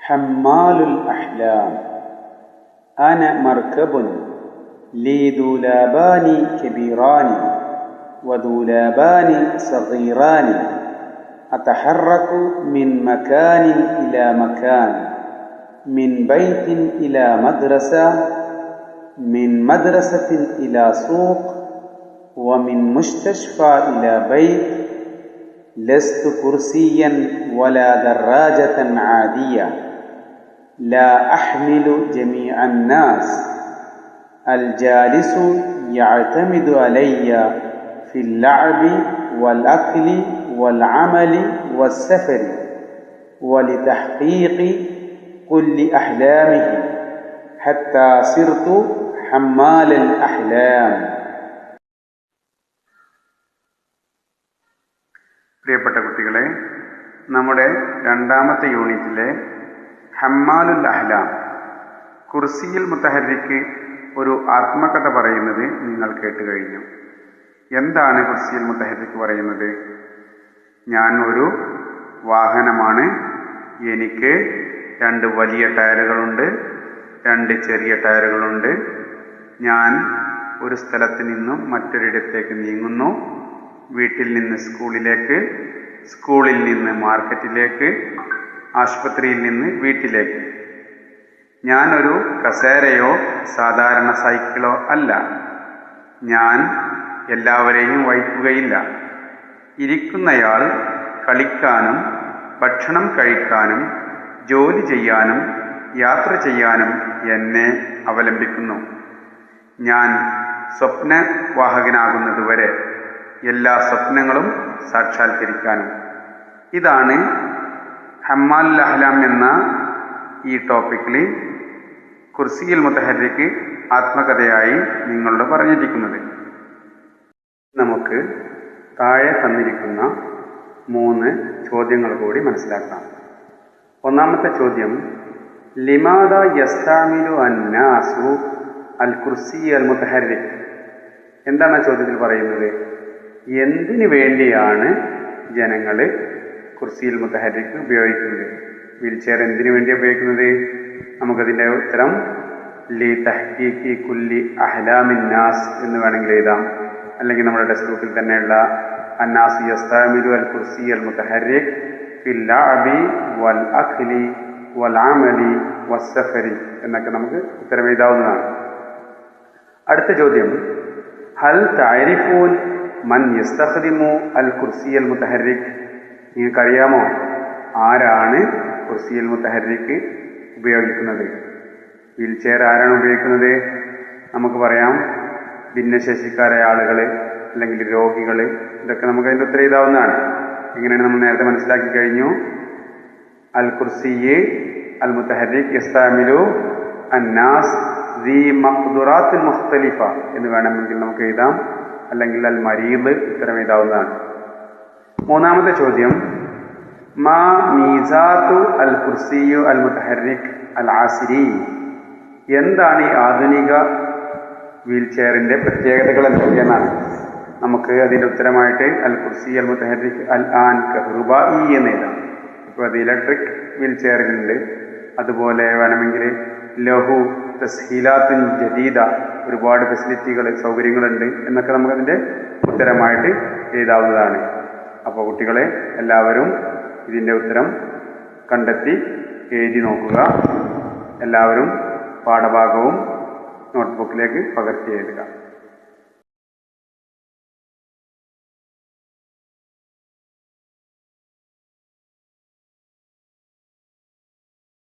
حمال الأحلام. أنا مركب لي دولابان كبيران ودولابان صغيران أتحرك من مكان إلى مكان، من بيت إلى مدرسة، من مدرسة إلى سوق، ومن مستشفى إلى بيت. لست كرسيا ولا دراجة عادية، لا أحمل جميع الناس. الجالس يعتمد علي في اللعب والأكل والعمل والسفر ولتحقيق كل أحلامه حتى صرت حمال الأحلام. പ്രിയപ്പെട്ട കുട്ടികളെ, നമ്മുടെ രണ്ടാമത്തെ യൂണിറ്റിലെ ഹമ്മാലുൽ അഹ്ലാം, കുർസിയിൽ മുത്തഹരിക്ക് ഒരു ആത്മകഥ പറയുന്നത് നിങ്ങൾ കേട്ട് കഴിഞ്ഞു. എന്താണ് കുർസിയിൽ മുത്തഹരിക്ക് പറയുന്നത്? ഞാൻ ഒരു വാഹനമാണ്, എനിക്ക് 2 വലിയ ടയറുകളുണ്ട്, 2 ചെറിയ ടയറുകളുണ്ട്. ഞാൻ ഒരു സ്ഥലത്ത് നിന്നും മറ്റൊരിടത്തേക്ക് നീങ്ങുന്നു. വീട്ടിൽ നിന്ന് സ്കൂളിലേക്ക്, സ്കൂളിൽ നിന്ന് മാർക്കറ്റിലേക്ക്, ആശുപത്രിയിൽ നിന്ന് വീട്ടിലേക്ക്. ഞാനൊരു കസേരയോ സാധാരണ സൈക്കിളോ അല്ല. ഞാൻ എല്ലാവരെയും വഹിക്കുകയില്ല. ഇരിക്കുന്നയാൾ കളിക്കാനും ഭക്ഷണം കഴിക്കാനും ജോലി ചെയ്യാനും യാത്ര ചെയ്യാനും എന്നെ അവലംബിക്കുന്നു. ഞാൻ സ്വപ്നവാഹകനാകുന്നതുവരെ എല്ലാ സ്വപ്നങ്ങളും സാക്ഷാത്കരിക്കാനും. ഇതാണ് ഹമ്മാലുൽ അഹ്ലാം എന്ന ഈ ടോപ്പിക്കിൽ കുർസിയിൽ മുത്തഹരിക്ക് ആത്മകഥയായി നിങ്ങളോട് പറഞ്ഞിരിക്കുന്നത്. നമുക്ക് താഴെ തന്നിരിക്കുന്ന 3 ചോദ്യങ്ങൾ കൂടി മനസ്സിലാക്കാം. ഒന്നാമത്തെ ചോദ്യം, ലിമാദ യസ്തഅമിലു അന്നാസു അൽ കുർസി അൽ മുത്തഹരിക്. എന്താണ് ആ ചോദ്യത്തിൽ പറയുന്നത്? എന്തിനു വേണ്ടിയാണ് ജനങ്ങൾ കുർസിയിൽ മുത്തഹരിക് ഉപയോഗിക്കുന്നത്? വീൽ ചെയർ എന്തിനു വേണ്ടി ഉപയോഗിക്കുന്നത്? നമുക്കതിൻ്റെ ഉത്തരം ലി തഹ്ഖീഖി കുല്ലി അഹ്ലാമിൻ നാസ് എന്ന് വേണമെങ്കിൽ എഴുതാം. അല്ലെങ്കിൽ നമ്മുടെ ടെക്സ്റ്റ് ബുക്കിൽ തന്നെയുള്ള അന്നാസു യസ്തഅമിലു അൽ കുർസി അൽ മുത്തഹരിക് ഫിൽ ലഅബി വൽ അഖ്ലി വൽ അമലി വസ്സഫരി എന്നൊക്കെ നമുക്ക് ഉത്തരം എഴുതാവുന്നതാണ്. അടുത്ത ചോദ്യം, ഹൽ തഅരിഫൂൻ മൻ യസ്തഖ്ദിമു അൽ കുർസി അൽ മുത്തഹരിക്. നിങ്ങൾക്കറിയാമോ ആരാണ് കുർസിയിൽ മുത്തഹരിക് ഉപയോഗിക്കുന്നത്? വീൽ ചെയർ ആരാണ് ഉപയോഗിക്കുന്നത്? നമുക്ക് പറയാം, ഭിന്നശേഷിക്കാരായ ആളുകൾ അല്ലെങ്കിൽ രോഗികൾ. ഇതൊക്കെ നമുക്ക് അതിൻ്റെ ഉത്തരം എഴുതാവുന്നതാണ്. എങ്ങനെയാണ് നമ്മൾ നേരത്തെ മനസ്സിലാക്കി കഴിഞ്ഞു. അൽ കുർസി അൽ മുത്തഹരിക് യസ്തഅമിലു അന്നാസ് ദി മഖ്ദുറാത്തിൻ മുഖ്തലിഫ എന്ന് വേണമെങ്കിൽ നമുക്ക് എഴുതാം. അല്ലെങ്കിൽ അൽ മരീദ് ഉത്തരം എഴുതാവുന്നതാണ്. മൂന്നാമത്തെ ചോദ്യം, മാ മീസാത്തു അൽ കുർസിയു അൽ മുത്തഹരിക് അൽ ആസിരി. എന്താണ് ഈ ആധുനിക വീൽ ചെയറിൻ്റെ പ്രത്യേകതകൾ എന്തൊക്കെയെന്നാണ്. നമുക്ക് അതിൻ്റെ ഉത്തരമായിട്ട് അൽ കുർസി അൽ മുത്തഹരിക് അൽ ആൻ കഹ്റുബായി എന്ന് എഴുതാം. ഇപ്പോൾ അത് ഇലക്ട്രിക് വീൽ ചെയറിലുണ്ട്. അതുപോലെ വേണമെങ്കിൽ ലഹു തസ്ഹീലാത്തുൻ ജദീദ, ഒരുപാട് ഫെസിലിറ്റികൾ, സൗകര്യങ്ങളുണ്ട് എന്നൊക്കെ നമുക്കതിൻ്റെ ഉത്തരമായിട്ട് എഴുതാവുന്നതാണ്. അപ്പോൾ കുട്ടികളെ, എല്ലാവരും ഇതിൻ്റെ ഉത്തരം കണ്ടെത്തി എഴുതി നോക്കുക. എല്ലാവരും പാഠഭാഗവും നോട്ട്ബുക്കിലേക്ക് പകർത്തി എഴുതുക.